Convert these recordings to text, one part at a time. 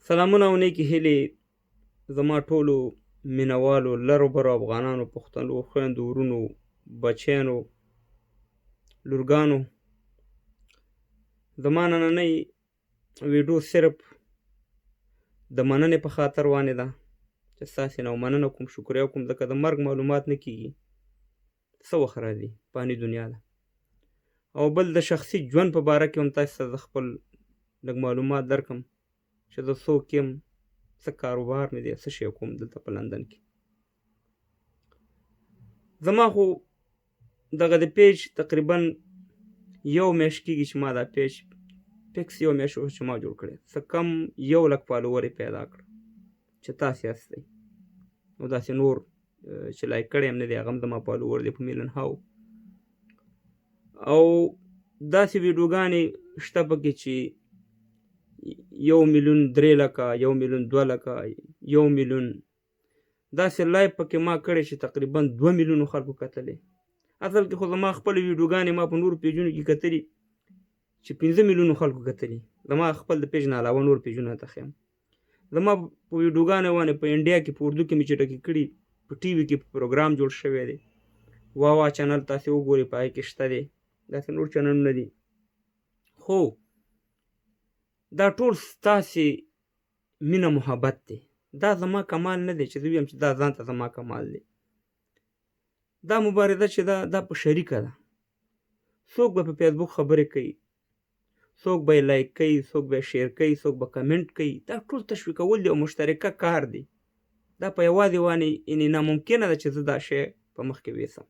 سلامونه او نیکې هیلې زما ټولو مینوالو لرو برو افغانانو پښتنو خویندو ورونو بچیانو لورګانو. زما نننۍ ویډیو صرف د مننې په خاطر وانې ده چې ستاسې نه مننه کوم، شکریه کوم، ځکه د مرګ معلومات نه کیږي څه وخت راځي، فاني دنیا ده. او بل د شخصي ژوند په باره کې هم تاسو ته زه خپل لږ معلومات درکم چې زه څوک یم، څه کاروبار مې دی، څه شی کوم دلته په لندن کې. زما خو دغه د پیج تقریبا یو میاشت کېږي چې ما دا پیج فکس یو میاشت چې ما جوړ کړی، څه کم 1,00,000 فالوور یې پیدا کړ چې تاسې یاستئ، او داسې نور چې لایک کړی هم نه دی هغه هم زما فالوور دی په میلن هاو. او داسې ویډیوګانې شته پکې چې 1,300,000 1,200,000 1,000,000 داسې لایف پکې ما کړی چې تقریبا 2,000,000 خلکو کتلې. اصل کې خو زما خپل ویډیوګانې ما په نورو پیجونو کې کتلي چې 5,000,000 خلکو کتلي. زما خپل د پیج نه علاوه نور پیجونه ته خیم. زما په ویډیوګانې باندې په انډیا کې په اردو کې مې چټکې کړي، په ټي وي کې پروګرام جوړ شوی دی، واوا چینل تاسې وګورئ، په هغې کې شته دی، داسې نور چینلونه دي. خو دا ټول ستاسې مینه محبت دی، دا زما کمال نه دی چې زه ویم چې دا ځان ته زما کمال دی. دا مبارزه چې دا په شریکه ده. څوک به په فیسبوک خبرې کوي، څوک به یې لایک کوي، څوک به یې شیر کوي، څوک به کمنټ کوي، دا ټول تشویقول دی او مشترکه کار دی. دا په یوازې وانې یعنې ناممکنه ده چې زه دا شی په مخ کې ویسم.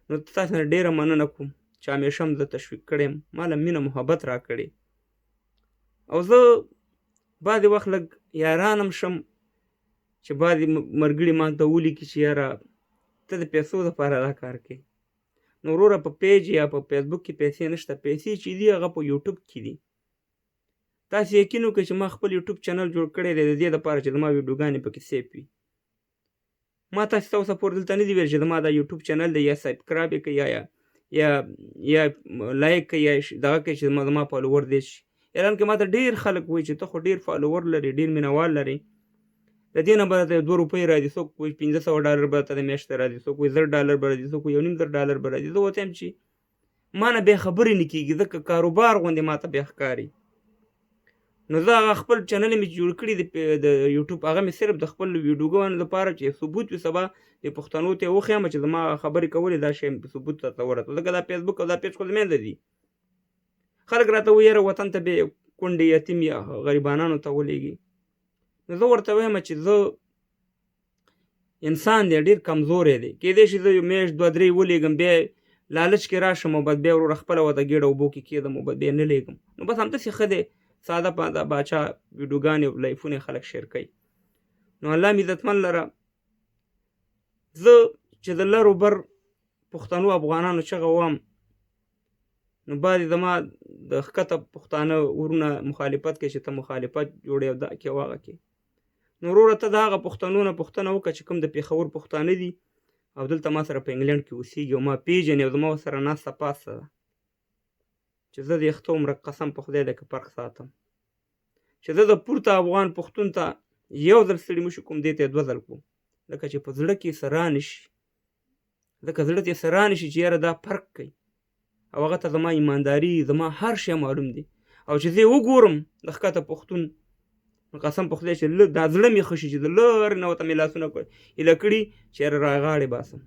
نو تاسو نه ډېره مننه کوم چې همیشه هم زه تشویق کړی یم، ما له مینه محبت را کړې. او زه بعضې وخت لږ یاران هم شم چې بعضې ملګري ما ته ولیکي چې یاره ته د پیسو دپاره دا کار کوې. نو وروره په پیج یا په فیسبوک کې پیسې نشته، پیسې چې دي هغه په یوټوب کې دي. تاسې یقین وکړئ چې ما خپل یوټوب چینل جوړ کړی دی د دې دپاره چې زما ویډیوګانې پکې سیف وي. ما تاسې ته اوسه پورې دلته نه دي ویل چې زما دا یوټوب چینل دی یا سبسکرایب یې کوئ یا لایک کوئ یا دغه کوئ چې زما فالوور دی شي. اعلان کې ما ته ډېر خلک وایي چې ته خو ډېر فالوور لرې، ډېر مینوال لرې، د دې نه به ته 2 روپۍ راځي، څوک وایي $500 به ته د میاشتې راځي، څوک وایي $1,000 به راځي، څوک وایي $1,500 به راځي. زه ورته یم چې ما نه بیا خبرې نه کېږي، ځکه کاروبار غوندې ما ته بیا ښکاري. نو زه هغه خپل چینل مې جوړ کړي د یوټوب، هغه مې صرف د خپل ویډیوګانو لپاره چې ثبوت وي، سبا د پښتنو ته یې وښیم چې زما خبرې کولې دا شی مې ثبوت ته ورته، ځکه دا فیسبوک او دا پیج خو زما نه دي. خلک راته وایي یاره وطن ته بیا کونډې یتیم یا غریبانانو ته ولېږي. نو زه ورته وایم چې زه انسان دی ډېر کمزوری دی، کېدای شي زه یو میاشت 2-3 ولېږم، بیا لالچ کې راشم او بس بیا وروره خپله ورته ګېډه اوبو کې کېږدم او بیا نه لېږم. نو بس همداسې ښه دی، ساده پاده باچا ویډیوګانې او لایفونه خلک شیر کوي. نو الله مې عزتمن لره، زه چې د لر و بر پښتنو افغانانو چغه وام، نو بعضې زما د ښکته پښتانه ورونه مخالفت کوي چې ته مخالفت جوړې او دا کې او هغه کې. نو وروره ته د هغه پښتنو نه پوښتنه وکړه چې کوم د پېښور پښتانه دي او دلته ما سره په انګلینډ کې اوسېږي او ما پېژني او زما ورسره ناسته پاسته ده، چې زه د یخته عمره قسم په خدای دی که فرق ساتم، چې زه د پورته افغان پښتون ته یو ځل ستړي مشو کوم، دې ته یې 2 ځل کوم، لکه چې په زړه کې څه رانشي، ځکه زړه ته یې څه رانشي چې یاره دا فرق کوي او هغه ته زما ایمانداري زما هر شی معلوم دی. او چې زه یې وګورم د ښکته پښتون، قسم په خدای چې دا زړه مې ښه شي چې د لرې نه ورته مې لاسونه ایله کړي چې یاره راغاړې باسم،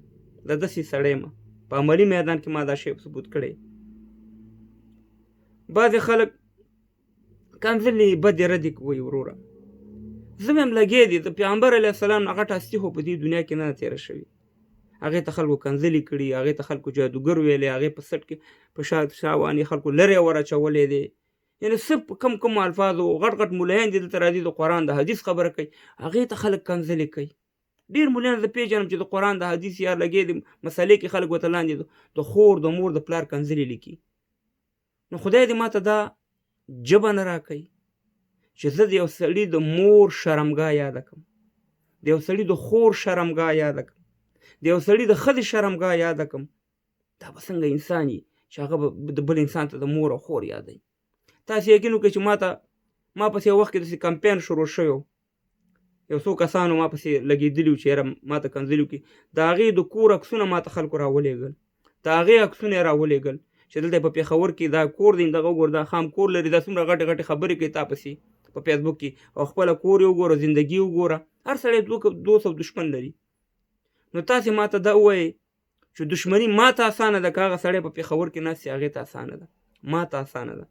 د داسې سړی یم، په عملي میدان کې ما دا شی ثبوت کړی. بعضې خلک کنځلې بدې ردې کوي وروره، زه مې هم لګیا دي، د پیغمبر علیه السلام نه غټه هستي خو په دې دنیا کې نه ده تېره شوې. هغې ته خلکو کنځلې کړي، هغې ته خلکو جادوګر ویلی، هغې په سټ کې په شا باندې خلکو لرې ور اچولی دی، یعنې څه کم الفاظو غټ غټ ملایان دي دلته راځي د قرآن د حدیث خبره کوي، هغې ته خلک کنځلې کوي. ډېر ملایان زه پېژنم چې د قرآن د حدیث یا لګې د مسلې کې خلک ورته لاندې د خور د مور د پلار کنځلې لیکي. نو خدای دې ما ته دا ژبه نه راکوي چې زه د یو سړي د مور شرمګاه یاده کړم، د یو سړي د خور شرمګاه یاده کړم، د یو سړي د ښځې شرمګاه یاده کړم. دا به څنګه انسان وي چې هغه به د بل انسان ته د مور او خور یادوي. تاسې یقین وکړئ چې ما ته ما پسې یو وخت کې داسې کمپین شروع شوی یو څو کسانو ما پسې لګېدلي وو چې یاره ما ته کنځلي وکړي د هغې د کور عکسونه ما ته خلکو راولېږل د هغې عکسونه یې راولېږل چې دلته په پېښور کې دا کور دی دغه وګوره دا خام کور لري دا څومره غټې غټې خبرې کوي تا پسې په فیسبوک کې او خپله کور یې وګوره زندګي وګوره هر سړی 200 دشمن لري نو تاسې ما ته دا ووایئ چې دشمني ما ته اسانه ده که هغه سړی په پېښور کې ناست هغې ته اسانه ده ما ته اسانه ده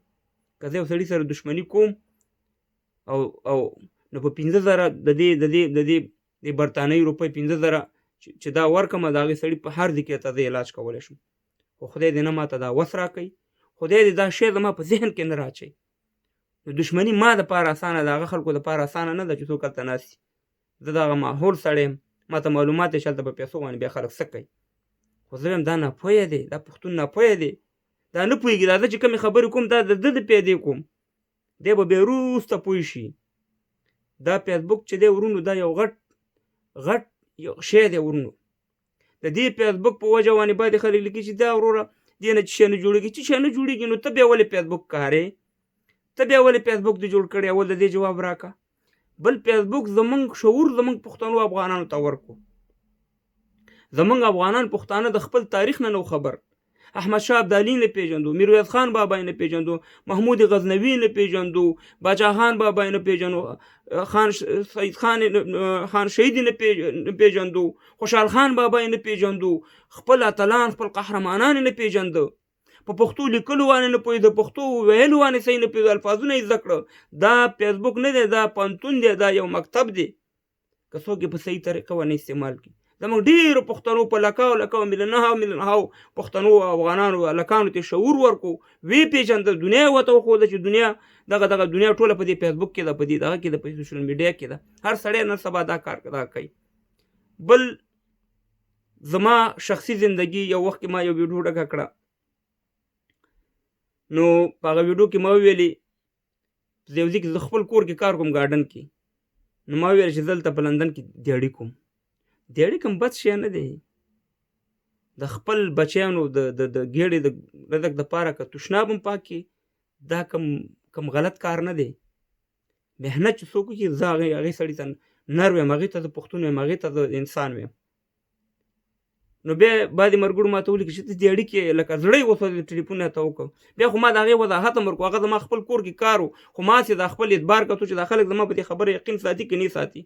که زه یو سړي سره دشمني کوم او نو په 15,000 د دې برطانوي روپۍ 15,000 چې دا ورکړم د هغې سړي په هر ځای کې ته زه علاج کولی شم خو خدای دې نه ما ته دا وس راکوي خدای دې دا شی زما په ذهن کې نه راچوي نو دشمني ما دپاره اسانه ده هغه خلکو دپاره اسانه نه ده چې څوک هلته ناست زه دغه ماحول سړی یم ما ته معلومات دی چې هلته په پیسو باندې بیا خلک څه کوي خو زه وایم دا ناپوهه دی دا پښتون ناپوهه دی دا نه پوهېږي دا زه چې کومې خبرې کوم دا د ده د پیدې کوم دی به بیا وروسته پوه شي دا فیسبوک چې دی ورونو دا یو غټ یو شی دی ورونو د دې فیسبوک په وجه باندې باندې خلک لیکي چې دا وروره دې نه چې شی نه جوړېږي چې شی نه جوړېږي نو ته بیا ولې فیسبوک کارې ته بیا ولې فیسبوک دې جوړ کړی اول د دې جواب راکړه بل فیسبوک زمونږ شعور زمونږ پښتنو افغانانو ته ورکو زمونږ افغانان پښتانه د خپل تاریخ نه نو خبر احمد شاه ابدالي نه پیژندو میرویس خان بابا نه پیژندو محمود غزنوي نه پیژندو باچا خان بابا نه پیژندو سید خان شهید نه پیژندو خوشحال خان بابا نه پیژندو خپل اتلان خپل قهرمانان نه پیژندو په پښتو لیکلو باندې نه پوهېده پښتو ویلو باندې صحیح نه پوهېده الفاظونه یې زده کړه دا فیسبوک نه دی دا پوهنتون دی دا یو مکتب دی که څوک یې په صحیح طریقه ونه استعمال کړي زموږ ډېرو پښتنو په لکاو میلیونهاو پښتنو افغانانو هلکانو ته شعور ورکو ویې پېژندل دنیا یې ورته وښوده چې دنیا دغه دنیا ټوله په دې فیسبوک کې ده په دې دغه کې ده په سوشل میډیا کې ده هر سړی نن سبا دا کار دا کوي بل زما شخصي زندگی یو وخت کې ما یو ویډیو ډکه کړه نو په هغه ویډیو کې ما وویلې یو ځای کې زه خپل کور کې کار کوم ګارډن کې نو ما وویل چې دلته په لندن کې دیاړي کوم دیاړي کوم بد شی نه دی د خپل بچیانو د ګیډې د رزق دپاره که تشناب هم پاکي دا کم غلط کار نه دی محنت چې څوک وکړي زه هغې سړي ته نر ویم هغې ته زه پښتون ویم هغې ته زه انسان ویم نو بیا بعضې ملګرو ما ته ولیکي چې ته دې اړیکې لکه زړه یې وسوځېد ټلیفون یې ته وکړ بیا خو ما د هغې وضاحت هم ورکړو هغه زما خپل کور کې کار و خو ماسې دا خپل اعتبار کتو چې دا خلک زما په دې خبره یقین ساتي که نه ساتي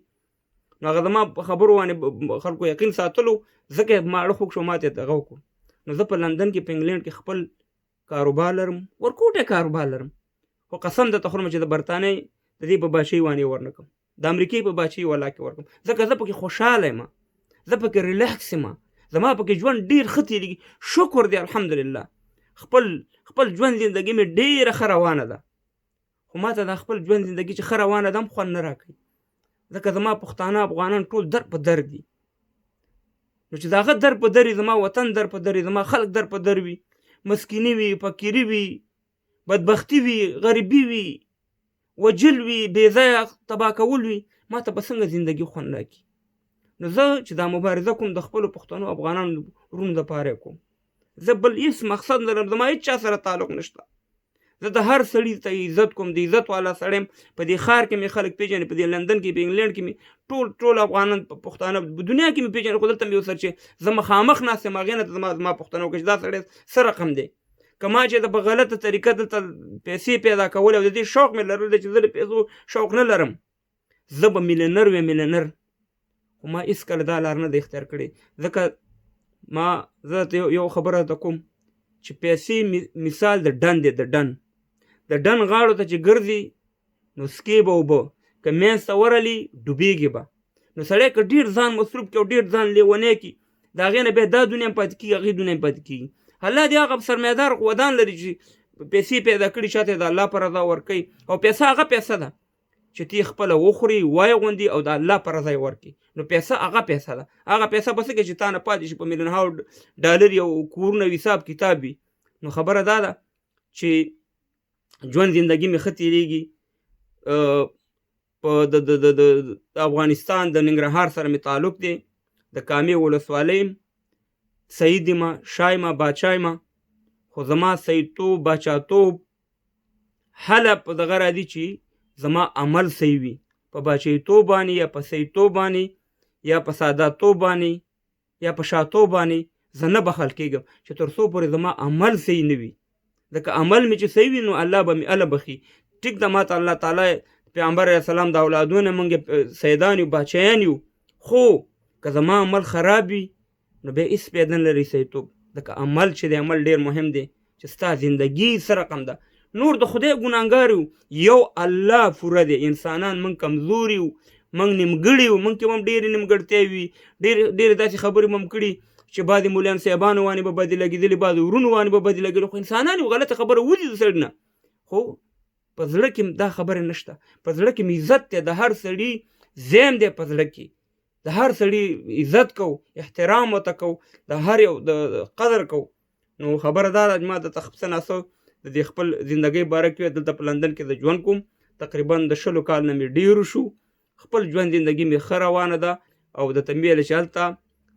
نو هغه زما په خبرو باندې خلکو یقین ساتلو ځکه ما اړه خوږ شو ما ته دغه وکړو نو زه په لندن کې په انګلینډ کې خپل کاروبار لرم ورکوټی کاروبار لرم خو قسم درته خورم چې د برطانیې د دې په بادشاهي باندې ورنکړم د امریکې په بادشاهي والا کې ورکړم ځکه زه پکې خوشحاله یم زه پکې ریلیکس یم زما پکې ژوند ډېر ښه تېرېږي شکر دی الحمدلله خپل ژوند زندګي مې ډېره ښه روانه ده خو ما ته دا خپل ژوند زندګي چې ښه روانه ده هم خوند نه راکوي ځکه زما پښتانه افغانان ټول در په در دي نو چې د هغه در په در زما وطن در په در زما خلک در په در وي مسکیني وي فقیري وي بدبختي وي غریبي وي وجل وي بېځایه تباه کول وي ما ته به څنګه زندګي خوند راکړي نو زه چې دا مبارزه کوم د خپلو پښتنو افغانانو ورونو دپاره یې کوم زه بل هېڅ مقصد نه لرم زما هېڅ چا سره تعلق نشته زه د هر سړي ته عزت کوم د عزت والا سړی یم په دې ښار کې مې خلک پېژني په دې لندن کې په انګلینډ کې مې ټول افغانان پښتانه په دنیا کې مې پېژني خو دلته مې یو سر چې زه مخامخ ناست یم هغې نه ته زما پوښتنه وکړه چې دا سړی څه رقم دی که ما چې د په غلطه طریقه دلته پیسې پیدا کول او د دې شوق مې لرل دی چې زه د پیسو شوق نه لرم زه به میلیونر ویم میلیونر خو ما هېڅکله دا لار نه ده اختیار کړې ځکه زه ته یو خبره درته کوم چې پیسې مثال د ډن دی د ډن غاړو ته چې ګرځي نو سکې به اوبه که منځ ته ورغلي ډوبېږي به نو سړی که ډېر ځان مصروف کړي او ډېر ځان لیونی کړي د هغې نه بیا دا دنیا هم پاتې کېږي هغې دنیا هم پاتې کېږي الله دې هغه سرمایهدار ودان لري چې پیسې پیدا کړي چاته د الله په رضا ورکوي او پیسه هغه پیسه ده چې تی خپله وخوري وای غوندي او د الله په رضا یې ورکړي نو پیسه هغه پیسه ده هغه پیسه به څه کوي چې تا نه پاتې شي په میلیونهاو ډالر یو کورونه حساب کتاب وي نو خبره دا ده چې ژوند زندګي مې ښه تېرېږي په د افغانستان د ننګرهار سره مې تعلق دی د کامې ولسوالۍ یم سعید یم شاه یم باچا یم خو زما سعیدتوب باچاتوب هله په دغه راځي چې زما عمل صحیح وي، په باچهیتوب باندې یا په سړیتوب باندې یا په سادهتوب باندې یا په شاتوب باندې زه نه بخښل کېږم چې تر څو پورې زما عمل صحیح نه وي. ځکه عمل مې چې صحیح وي نو الله به مې هله بخي. ټیک ده، ما ته الله تعالی پیغمبر علیه السلام د اولادونه موږ سیدان یو باچیان یو، خو که زما عمل خراب وي نو بیا هېڅ پیدا نه لري سړیتوب. ځکه عمل چې دی عمل ډېر مهم دی چې ستا زندګي څه رقم ده. نور د خدای ګناهګار یو الله پوره دی. انسانان موږ کمزور یو، موږ نیمګړي یو، موږ کې هم ډېرې نیمګړتیاوې وي، ډېرې داسې خبرې مو هم کړي چې بعضې ملیان صاحبانو باندې به بدې لګېدلې، بعضې ورونو باندې به بدې لګېدلې، خو انسانان یو غلطه خبره وځي د سړي نه، خو په زړه کې دا خبره نشته. په زړه کې مې عزت دی، د هر سړي ذهن دی په زړه کې، د هر سړي عزت کو، احترام ورته کو، د هر یو د قدر کو. نو خبره دا ده ما درته څه ناڅه د دې خپل زندګۍ باره کې دلته په لندن کې د ژوند کوم. تقریبا د 20 کال نه مې ډېرو شو، خپل ژوند زندګي مې ښه روانه ده. او درته مې ویله چې هلته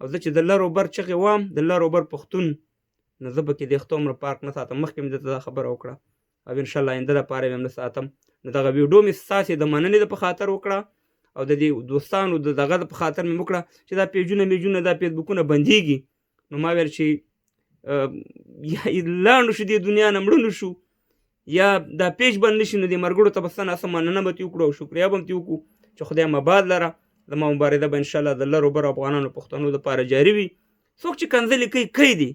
او زه چې د لر و بر چغې وام، د لر و بر پښتون، نو زه پکې د ختومره پارک نه ساتم. مخکې مې درته دا خبره وکړه او انشاءالله آینده دپاره مې هم نه ساتم. نو دغه ویډیو مې ستاسې د مننې په خاطر وکړه او د دې دوستانو د دغه په خاطر مې وکړه چې دا پیجونه میجونه دا فیسبوکونه بندېږي. نو ما ویل چې یا لاړو شو دې دنیا نه مړه نه شو، یا دا پیج بند نه شي، نو دې مرګړو ته به څه ناڅه مننه به ترې وکړو او شکریا به هم ترې وکړو چې خدای مباد لره. زما مبارزه به انشاءالله د لر و بر افغانانو پښتنو دپاره جاري وي. څوک چې کنځلې کوي دی،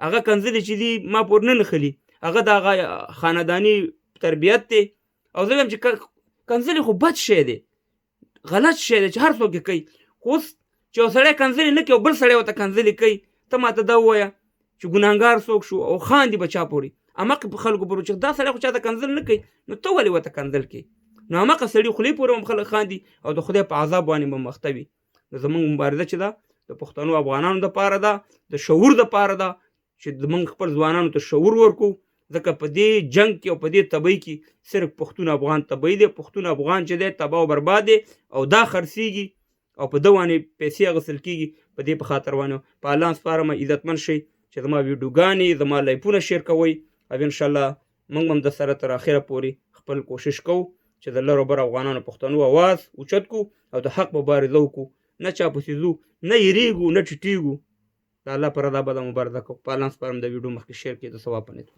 هغه کنځلې چې دي ما پورې نه نښلي، هغه د هغه خانداني تربیت دی. او زه وایم چې کنځلې خو بد شی دی، غلط شی دی چې هر څوک یې کوي. خو اوس چې یو سړی کنځلې نه کوي او بل سړی ورته کنځلې کوي، ته ماته دا ووایه چې ګناهګار څوک شو او خاندي به چا پورې. همغه په خلکو پورې چې دا سړی خو چاته کنځل نه کوي، نو ته ولې ورته کنځل کوي؟ نو همغه سړي خولې پورې هم خلک خاندي او د خدای په عذاب باندې به مخته وي. نو زموږ مبارزه چې ده د پښتنو افغانانو دپاره ده، د شعور دپاره ده چې زموږ خپل ځوانانو ته شعور ورکړو. ځکه په دې جنګ کې او په دې تبۍ کې صرف پښتون افغان تبۍ دی. پښتون افغان چې دی تباه او برباد دی او دا خرڅېږي او په ده باندې پیسې اخیستل کېږي. په دې په خاطر باندې په الله سپارم عزتمن شئ چې زما ویډیوګانې زما لایفونه شیر کوئ او انشاءالله موږ هم د سره تر اخره پورې خپل کوشش کوو چې د لر و بر افغانانو پښتنو اواز اوچت کړو او د حق مبارزه وکړو. نه چا پسې ځو، نه یېرېږو، نه ټیټېږو. د الله په رضا به دا مبارزه کوو. په الله سپارم د ویډیو مخکې شیر کړئ د ثواب په نیت.